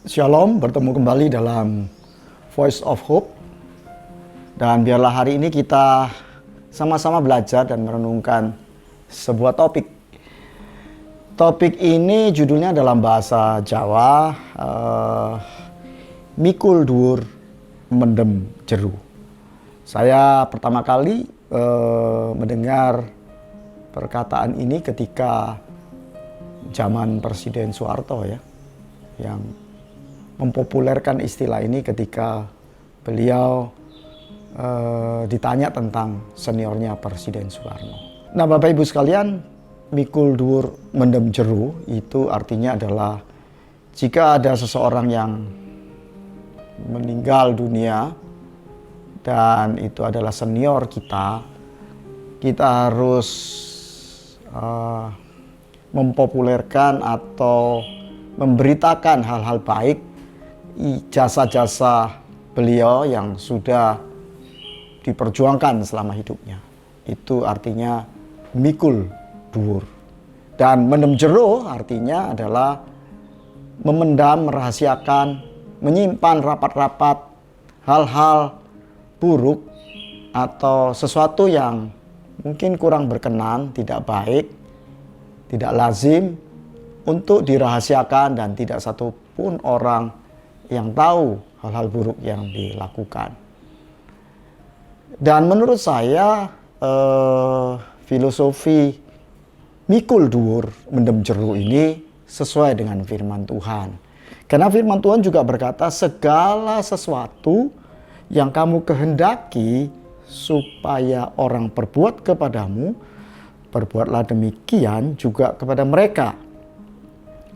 Shalom, bertemu kembali dalam Voice of Hope. Dan biarlah hari ini kita sama-sama belajar dan merenungkan sebuah topik. Topik ini judulnya dalam bahasa Jawa, Mikul Dhuwur Mendem Jeru. Saya pertama kali mendengar perkataan ini ketika zaman Presiden Soeharto ya, yang mempopulerkan istilah ini ketika beliau ditanya tentang seniornya Presiden Soekarno. Nah, Bapak Ibu sekalian, mikul dhuwur mendem jeru itu artinya adalah jika ada seseorang yang meninggal dunia dan itu adalah senior kita, kita harus mempopulerkan atau memberitakan hal-hal baik, jasa-jasa beliau yang sudah diperjuangkan selama hidupnya. Itu artinya mikul dhuwur. Dan mendem jeru artinya adalah memendam, merahasiakan, menyimpan rapat-rapat hal-hal buruk atau sesuatu yang mungkin kurang berkenan, tidak baik, tidak lazim untuk dirahasiakan dan tidak satupun orang yang tahu hal-hal buruk yang dilakukan. Dan menurut saya filosofi mikul dhuwur mendem jeru ini sesuai dengan firman Tuhan. Karena firman Tuhan juga berkata, segala sesuatu yang kamu kehendaki supaya orang perbuat kepadamu, perbuatlah demikian juga kepada mereka.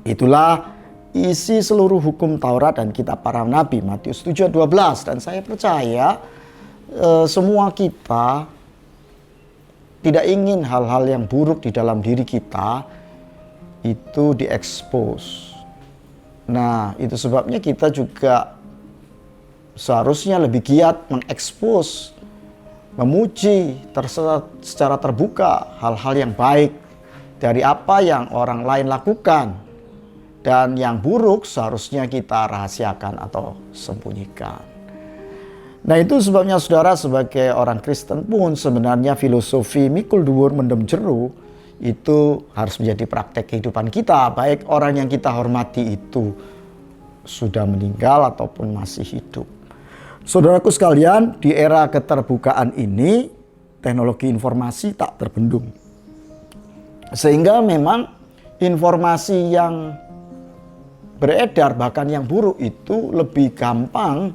Itulah isi seluruh hukum Taurat dan kitab para nabi, Matius 7:12. Dan saya percaya semua kita tidak ingin hal-hal yang buruk di dalam diri kita itu diekspos. Nah, itu sebabnya kita juga seharusnya lebih giat mengekspos, memuji secara terbuka hal-hal yang baik dari apa yang orang lain lakukan. Dan yang buruk seharusnya kita rahasiakan atau sembunyikan. Nah, itu sebabnya saudara sebagai orang Kristen pun sebenarnya filosofi mikul dhuwur mendem jeru itu harus menjadi praktek kehidupan kita. Baik orang yang kita hormati itu sudah meninggal ataupun masih hidup. Saudaraku sekalian, di era keterbukaan ini teknologi informasi tak terbendung. Sehingga memang informasi yang beredar bahkan yang buruk itu lebih gampang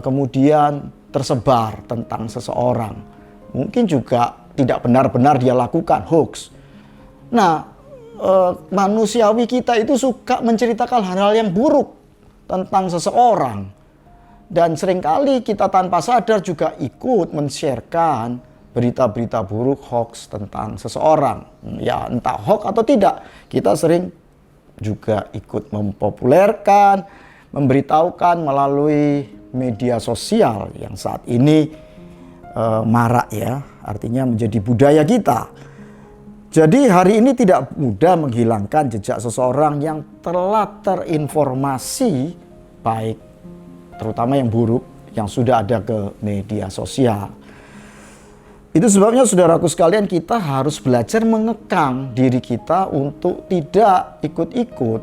kemudian tersebar tentang seseorang. Mungkin juga tidak benar-benar dia lakukan, hoax. Nah, manusiawi kita itu suka menceritakan hal-hal yang buruk tentang seseorang. Dan seringkali kita tanpa sadar juga ikut men-sharekan berita-berita buruk, hoax tentang seseorang. Ya, entah hoax atau tidak, kita sering juga ikut mempopulerkan, memberitahukan melalui media sosial yang saat ini marak ya, artinya menjadi budaya kita. Jadi hari ini tidak mudah menghilangkan jejak seseorang yang telah terinformasi baik, terutama yang buruk yang sudah ada ke media sosial. Itu sebabnya saudaraku sekalian, kita harus belajar mengekang diri kita untuk tidak ikut-ikut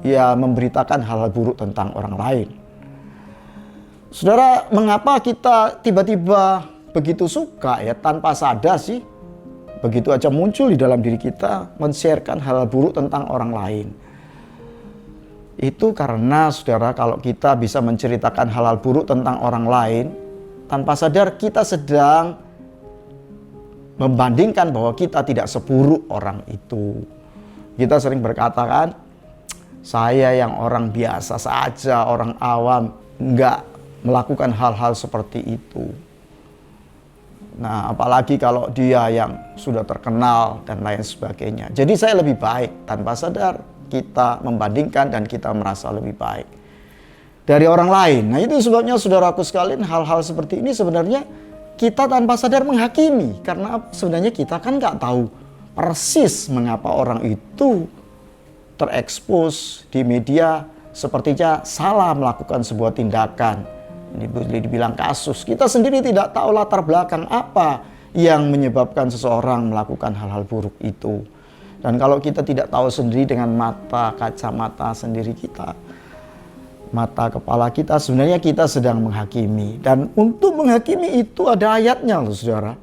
ya memberitakan hal-hal buruk tentang orang lain. Saudara, mengapa kita tiba-tiba begitu suka ya tanpa sadar sih, begitu aja muncul di dalam diri kita men-sharekan hal-hal buruk tentang orang lain? Itu karena saudara, kalau kita bisa menceritakan hal-hal buruk tentang orang lain, tanpa sadar kita sedang membandingkan bahwa kita tidak seburuk orang itu. Kita sering berkata kan, saya yang orang biasa saja, orang awam, enggak melakukan hal-hal seperti itu. Nah, apalagi kalau dia yang sudah terkenal dan lain sebagainya. Jadi saya lebih baik, tanpa sadar kita membandingkan dan kita merasa lebih baik dari orang lain. Nah, itu sebabnya saudaraku sekalian, hal-hal seperti ini sebenarnya kita tanpa sadar menghakimi. Karena sebenarnya kita kan nggak tahu persis mengapa orang itu terekspos di media sepertinya salah melakukan sebuah tindakan. Ini boleh dibilang kasus. Kita sendiri tidak tahu latar belakang apa yang menyebabkan seseorang melakukan hal-hal buruk itu. Dan kalau kita tidak tahu sendiri dengan mata kacamata sendiri kita, mata kepala kita, sebenarnya kita sedang menghakimi. Dan untuk menghakimi itu ada ayatnya loh saudara.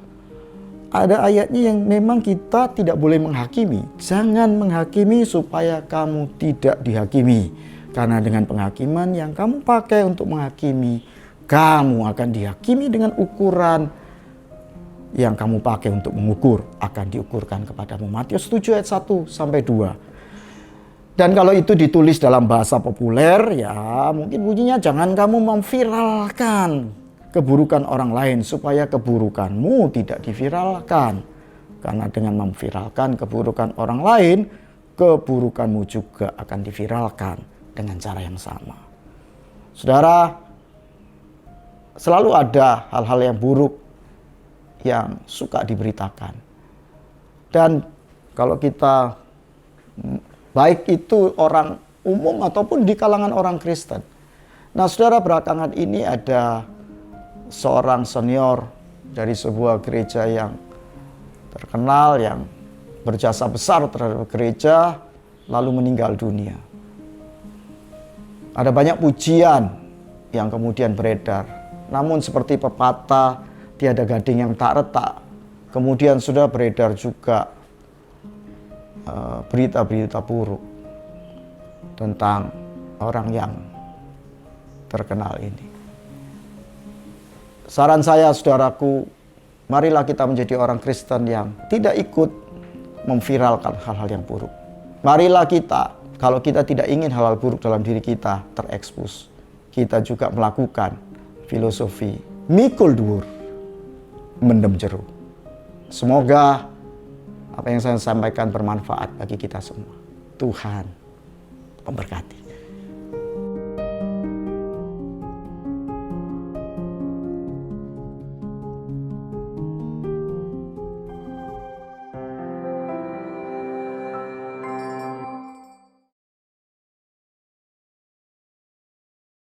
Ada ayatnya yang memang kita tidak boleh menghakimi. Jangan menghakimi supaya kamu tidak dihakimi. Karena dengan penghakiman yang kamu pakai untuk menghakimi, kamu akan dihakimi dengan ukuran yang kamu pakai untuk mengukur. Akan diukurkan kepadamu. Matius 7 ayat 1 sampai 2. Dan kalau itu ditulis dalam bahasa populer, ya mungkin bunyinya jangan kamu memviralkan keburukan orang lain supaya keburukanmu tidak diviralkan. Karena dengan memviralkan keburukan orang lain, keburukanmu juga akan diviralkan dengan cara yang sama. Saudara, selalu ada hal-hal yang buruk yang suka diberitakan. Dan kalau kita baik itu orang umum ataupun di kalangan orang Kristen. Nah saudara, belakangan ini ada seorang senior dari sebuah gereja yang terkenal, yang berjasa besar terhadap gereja, lalu meninggal dunia. Ada banyak pujian yang kemudian beredar. Namun seperti pepatah, tiada gading yang tak retak. Kemudian sudah beredar juga berita-berita buruk tentang orang yang terkenal ini. Saran saya saudaraku, marilah kita menjadi orang Kristen yang tidak ikut memviralkan hal-hal yang buruk. Marilah kita, kalau kita tidak ingin hal-hal buruk dalam diri kita terekspos, kita juga melakukan filosofi mikul dhuwur, mendem jero. Semoga apa yang saya sampaikan bermanfaat bagi kita semua. Tuhan memberkati.